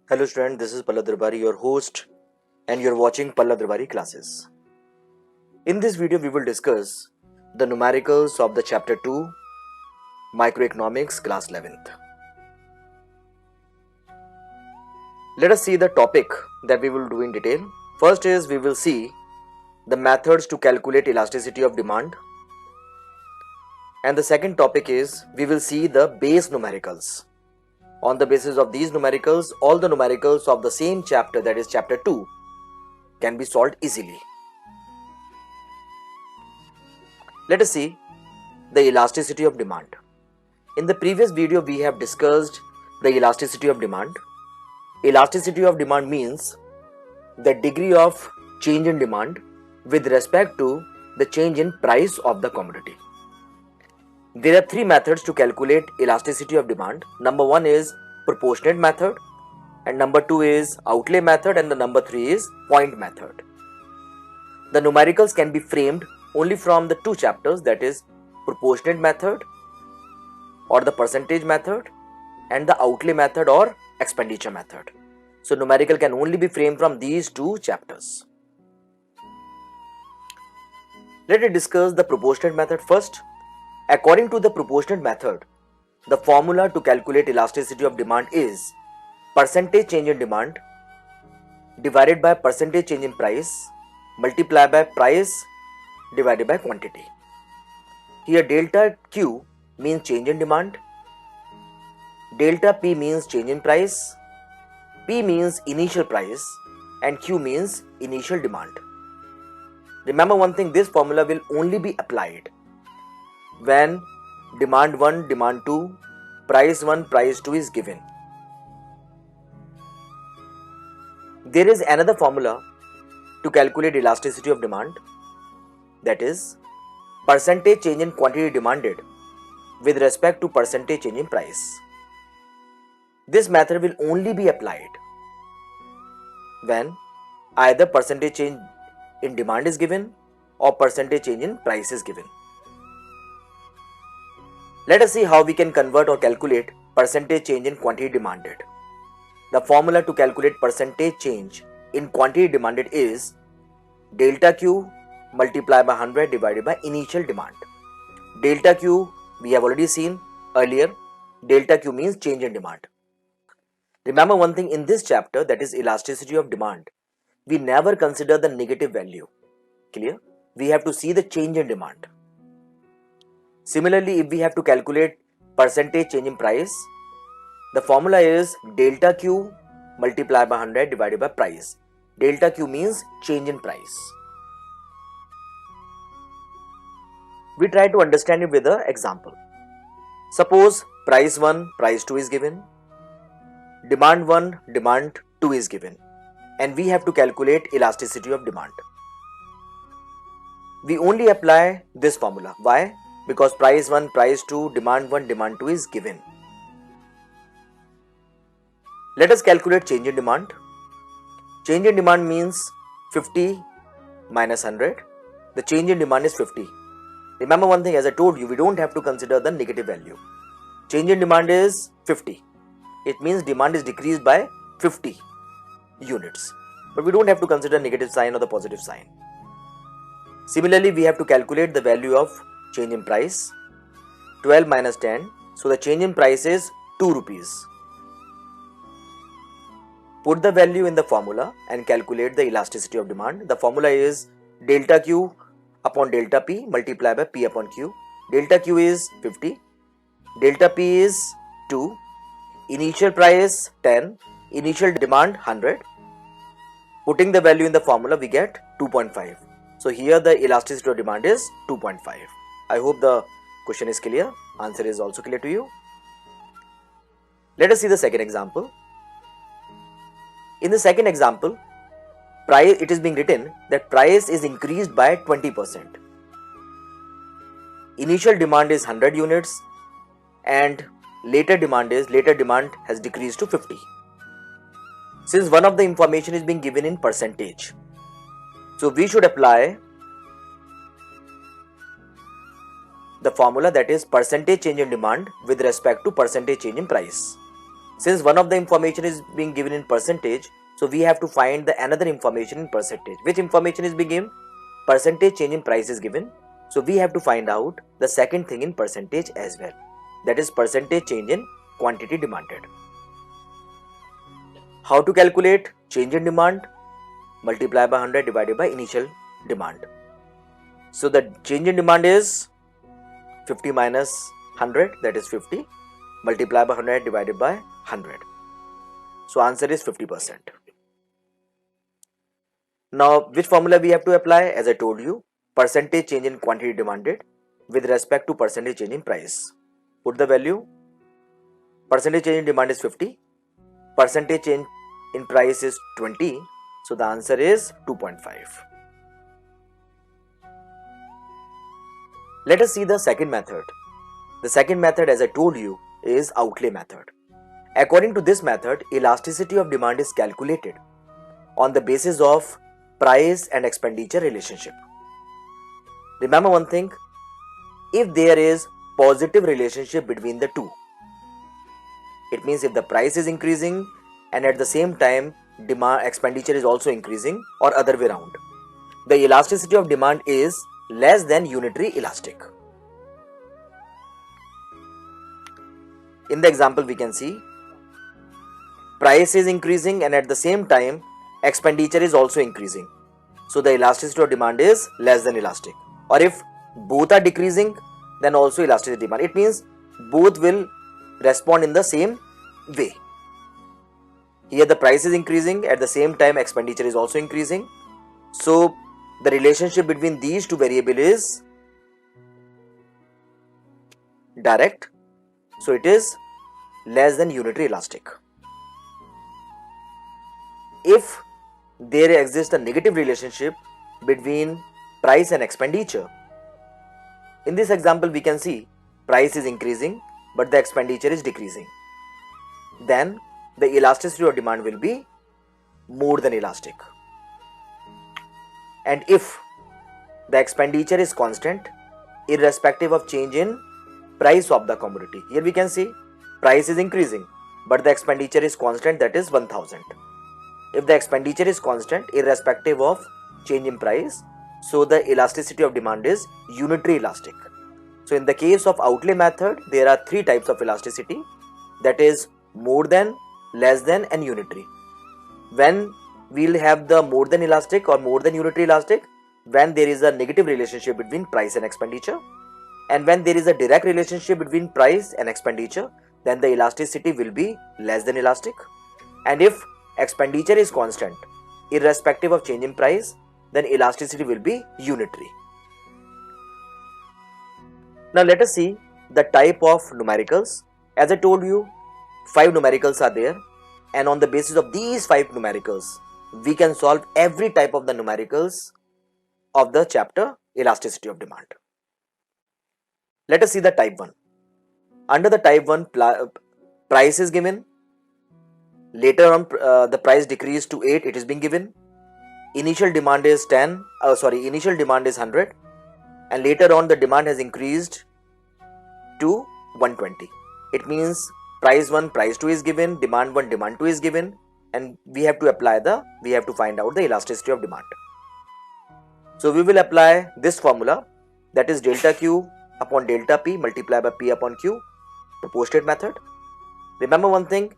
Hello student, this is Pallab Darbari, your host, and you're watching Pallab Darbari classes. In this video, we will discuss the numericals of the chapter 2, Microeconomics, class 11th. Let us see the topic that we will do in detail. First is we will see the methods to calculate elasticity of demand. And the second topic is we will see the base numericals. On the basis of these numericals, all the numericals of the same chapter, that is chapter 2, can be solved easily. Let us see the elasticity of demand. In the previous video, we have discussed the elasticity of demand. Elasticity of demand means the degree of change in demand with respect to the change in price of the commodity. There are three methods to calculate elasticity of demand. Number one is proportionate method, and number two is outlay method, and the number three is point method. The numericals can be framed only from the two chapters, that is proportionate method or the percentage method and the outlay method or expenditure method. So numerical can only be framed from these two chapters. Let us discuss the proportionate method first. According to the proportionate method, the formula to calculate elasticity of demand is percentage change in demand divided by percentage change in price multiplied by price divided by quantity. Here delta Q means change in demand, delta P means change in price, P means initial price, and Q means initial demand. Remember one thing, this formula will only be applied when demand 1, demand 2, price 1, price 2 is given. There is another formula to calculate elasticity of demand, that is percentage change in quantity demanded with respect to percentage change in price. This method will only be applied when either percentage change in demand is given or percentage change in price is given. Let us see how we can convert or calculate percentage change in quantity demanded. The formula to calculate percentage change in quantity demanded is delta Q multiplied by 100 divided by initial demand. Delta Q we have already seen earlier. Delta Q means change in demand. Remember one thing in this chapter, that is elasticity of demand, we never consider the negative value. Clear? We have to see the change in demand. Similarly, if we have to calculate percentage change in price, the formula is delta Q multiplied by 100 divided by price. Delta Q means change in price. We try to understand it with an example. Suppose price 1, price 2 is given, demand 1, demand 2 is given, and we have to calculate elasticity of demand. We only apply this formula. Why? Because price 1, price 2, demand 1, demand 2 is given. Let us calculate change in demand. Change in demand means 50 minus 100. The change in demand is 50. Remember one thing, as I told you, we don't have to consider the negative value. Change in demand is 50. It means demand is decreased by 50 units. But we don't have to consider negative sign or the positive sign. Similarly, we have to calculate the value of change in price. 12 minus 10. So the change in price is 2 rupees. Put the value in the formula and calculate the elasticity of demand. The formula is delta Q upon delta P multiplied by P upon Q. Delta Q is 50. Delta P is 2. Initial price 10. Initial demand 100. Putting the value in the formula, we get 2.5. So here the elasticity of demand is 2.5. I hope the question is clear. Answer is also clear to you. Let us see the second example. In the second example, price, it is being written that price is increased by 20%. Initial demand is 100 units and later demand has decreased to 50. Since one of the information is being given in percentage, so we should apply the formula, that is percentage change in demand with respect to percentage change in price. Since one of the information is being given in percentage, so we have to find the another information in percentage. Which information is being given? Percentage change in price is given. So we have to find out the second thing in percentage as well. That is percentage change in quantity demanded. How to calculate change in demand? Multiply by 100 divided by initial demand. So the change in demand is 50 minus 100, that is 50. Multiply by 100 divided by 100. So answer is 50%. Now which formula we have to apply? As I told you, percentage change in quantity demanded with respect to percentage change in price. Put the value. Percentage change in demand is 50. Percentage change in price is 20. So the answer is 2.5. Let us see the second method. The second method, as I told you, is outlay method. According to this method, elasticity of demand is calculated on the basis of price and expenditure relationship. Remember one thing, if there is positive relationship between the two, it means if the price is increasing and at the same time demand expenditure is also increasing, or other way around, the elasticity of demand is less than unitary elastic. In the example we can see price is increasing and at the same time expenditure is also increasing. So the elasticity of demand is less than elastic. Or if both are decreasing, then also elasticity of demand. It means both will respond in the same way. Here the price is increasing, at the same time expenditure is also increasing. So the relationship between these two variables is direct. So it is less than unitary elastic. If there exists a negative relationship between price and expenditure, in this example we can see price is increasing but the expenditure is decreasing, then the elasticity of demand will be more than elastic. And if the expenditure is constant irrespective of change in price of the commodity, here we can see price is increasing but the expenditure is constant, that is 1000. If the expenditure is constant irrespective of change in price, so the elasticity of demand is unitary elastic. So in the case of outlay method, there are three types of elasticity, that is more than, less than and unitary. When we will have the more than elastic or more than unitary elastic? When there is a negative relationship between price and expenditure. And when there is a direct relationship between price and expenditure, then the elasticity will be less than elastic. And if expenditure is constant irrespective of change in price, then elasticity will be unitary. Now let us see the type of numericals. As I told you, 5 numericals are there, and on the basis of these 5 numericals, we can solve every type of the numericals of the chapter elasticity of demand. Let us see the type 1. Under the type 1, price is given. Later on the price decreased to 8, it is being given. Initial demand is 100, and later on the demand has increased to 120. It means price 1, price 2 is given, demand 1, demand 2 is given, and we have to find out the elasticity of demand. So we will apply this formula, that is delta Q upon delta P multiplied by P upon Q, the post-it method. Remember one thing,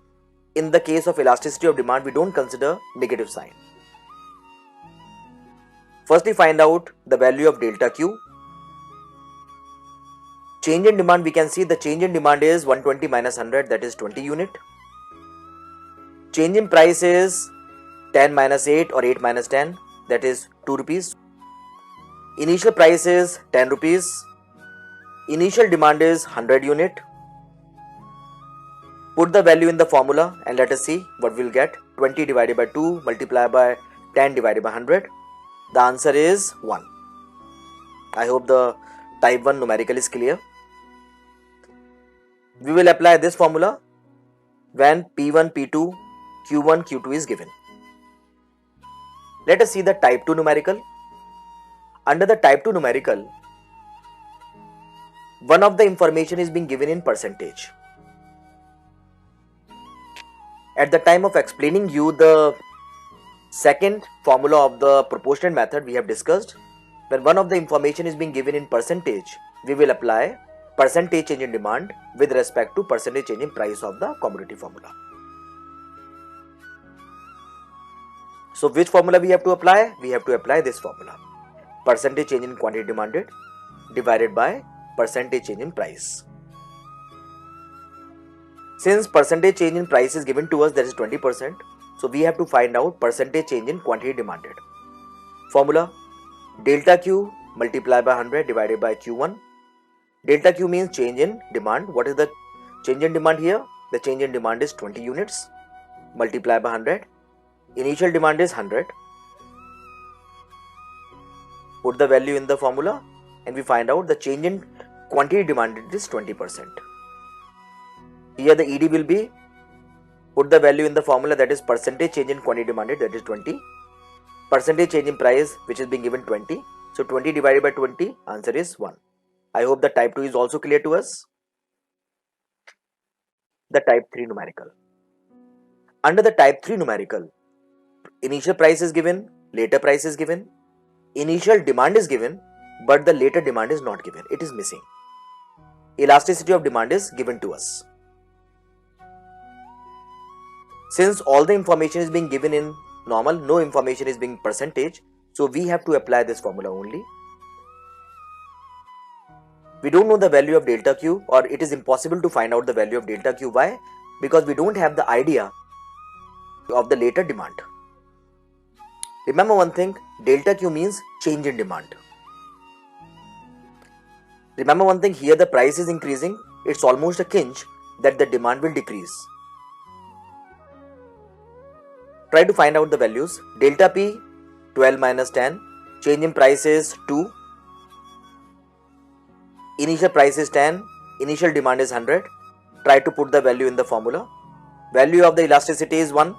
in the case of elasticity of demand, we don't consider negative sign. Firstly, find out the value of delta Q. Change in demand, we can see the change in demand is 120 minus 100, that is 20 unit. Change in price is 10 minus 8 or 8 minus 10, that is 2 rupees. Initial price is 10 rupees. Initial demand is 100 unit. Put the value in the formula and let us see what we'll get. 20 divided by 2 multiplied by 10 divided by 100. The answer is 1. I hope the type 1 numerical is clear. We will apply this formula when P1, P2, Q1, Q2 is given. Let us see the type 2 numerical. Under the type 2 numerical, one of the information is being given in percentage. At the time of explaining you the second formula of the proportionate method we have discussed, when one of the information is being given in percentage, we will apply percentage change in demand with respect to percentage change in price of the commodity formula. So which formula we have to apply? We have to apply this formula. Percentage change in quantity demanded divided by percentage change in price. Since percentage change in price is given to us, that is 20%, so we have to find out percentage change in quantity demanded. Formula: delta Q multiplied by 100 divided by Q1. Delta Q means change in demand. What is the change in demand here? The change in demand is 20 units multiplied by 100. Initial demand is 100. Put the value in the formula and we find out the change in quantity demanded is 20%. Here the ED will be, put the value in the formula, that is percentage change in quantity demanded, that is 20. Percentage change in price, which is being given 20. So 20 divided by 20, answer is 1. I hope the type 2 is also clear to us. The type 3 numerical. Under the type 3 numerical, initial price is given, later price is given, initial demand is given, but the later demand is not given, it is missing. Elasticity of demand is given to us. Since all the information is being given in normal, no information is being percentage, so we have to apply this formula only. We don't know the value of delta Q, or it is impossible to find out the value of delta Q. Why? Because we don't have the idea of the later demand. Remember one thing, delta Q means change in demand. Remember one thing, here the price is increasing, it's almost a cinch that the demand will decrease. Try to find out the values. Delta P 12 minus 10, change in price is 2, initial price is 10, initial demand is 100. Try to put the value in the formula. Value of the elasticity is 1.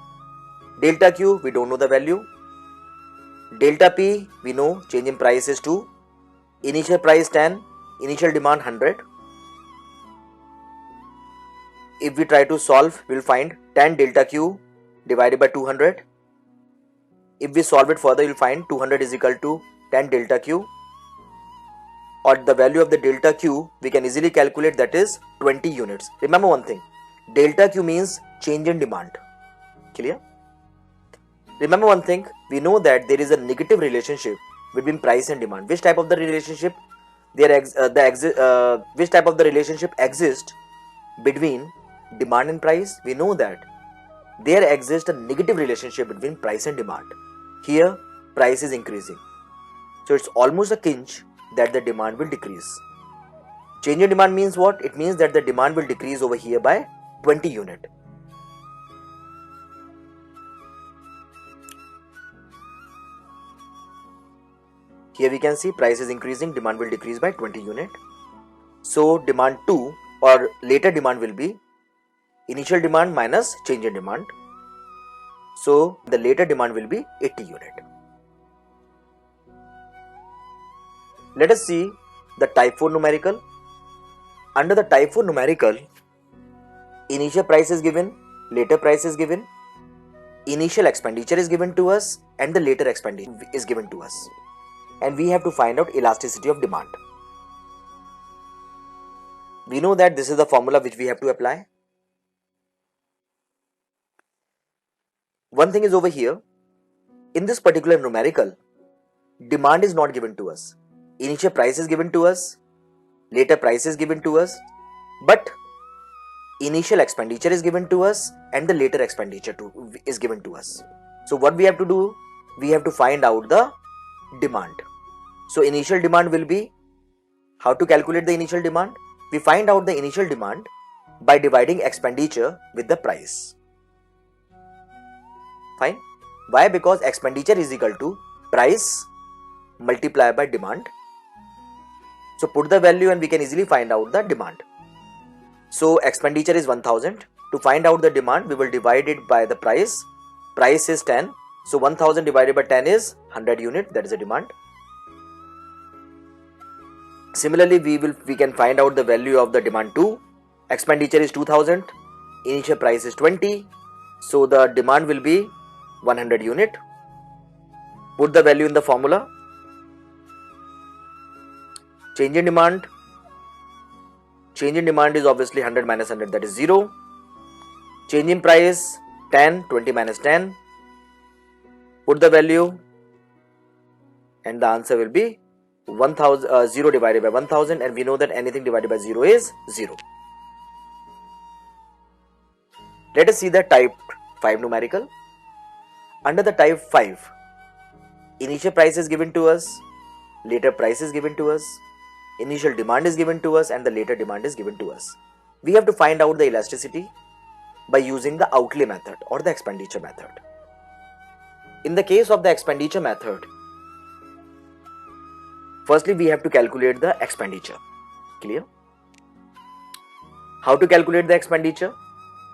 Delta Q, we don't know the value. Delta P, we know change in price is 2, initial price 10, initial demand 100. If we try to solve, we will find 10 delta Q divided by 200. If we solve it further, you will find 200 is equal to 10 delta Q, or the value of the delta Q we can easily calculate, that is 20 units. Remember one thing, delta Q means change in demand. Clear? Remember one thing, we know that there is a negative relationship between price and demand. Which type of the relationship which type of the relationship exists between demand and price? We know that there exists a negative relationship between price and demand. Here price is increasing, so it's almost a cinch that the demand will decrease. Change in demand means what? It means that the demand will decrease over here by 20 unit. Here we can see price is increasing, demand will decrease by 20 unit. So demand 2 or later demand will be initial demand minus change in demand. So the later demand will be 80 unit. Let us see the type 4 numerical. Under the type 4 numerical, initial price is given, later price is given, initial expenditure is given to us, and the later expenditure is given to us. And we have to find out elasticity of demand. We know that this is the formula which we have to apply. One thing is over here, in this particular numerical, demand is not given to us. Initial price is given to us, later price is given to us, but initial expenditure is given to us and the later expenditure is given to us. So what we have to do? We have to find out the demand. So initial demand will be, how to calculate the initial demand? We find out the initial demand by dividing expenditure with the price. Fine. Why? Because expenditure is equal to price multiplied by demand. So put the value and we can easily find out the demand. So expenditure is 1000. To find out the demand, we will divide it by the price. Price is 10. So 1000 divided by 10 is 100 unit. That is the demand. Similarly, we can find out the value of the demand 2. Expenditure is 2000. Initial price is 20. So the demand will be 100 unit. Put the value in the formula. Change in demand. Change in demand is obviously 100 minus 100, that is 0. Change in price 10, 20 minus 10. Put the value and the answer will be 1000, 0 divided by 1000, and we know that anything divided by 0 is 0. Let us see the type 5 numerical. Under the type 5, initial price is given to us, later price is given to us, initial demand is given to us, and the later demand is given to us. We have to find out the elasticity by using the outlay method or the expenditure method. In the case of the expenditure method, firstly we have to calculate the expenditure. Clear? How to calculate the expenditure?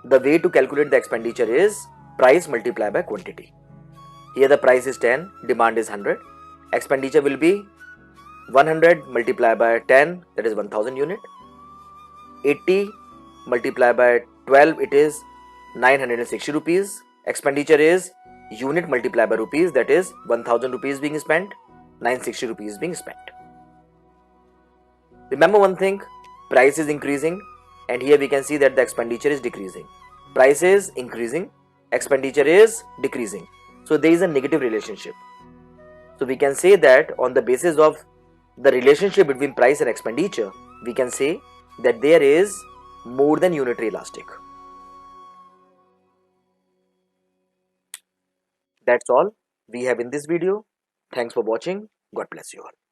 The way to calculate the expenditure is price multiplied by quantity. Here the price is 10, demand is 100. Expenditure will be 100 multiplied by 10, that is 1000 unit. 80 multiplied by 12, it is 960 rupees. Expenditure is unit multiplied by rupees, that is 1000 rupees being spent, 960 rupees being spent. Remember one thing, price is increasing and here we can see that the expenditure is decreasing. Price is increasing, expenditure is decreasing. So there is a negative relationship. So we can say that on the basis of the relationship between price and expenditure, we can say that there is more than unitary elastic. That's all we have in this video. Thanks for watching. God bless you all.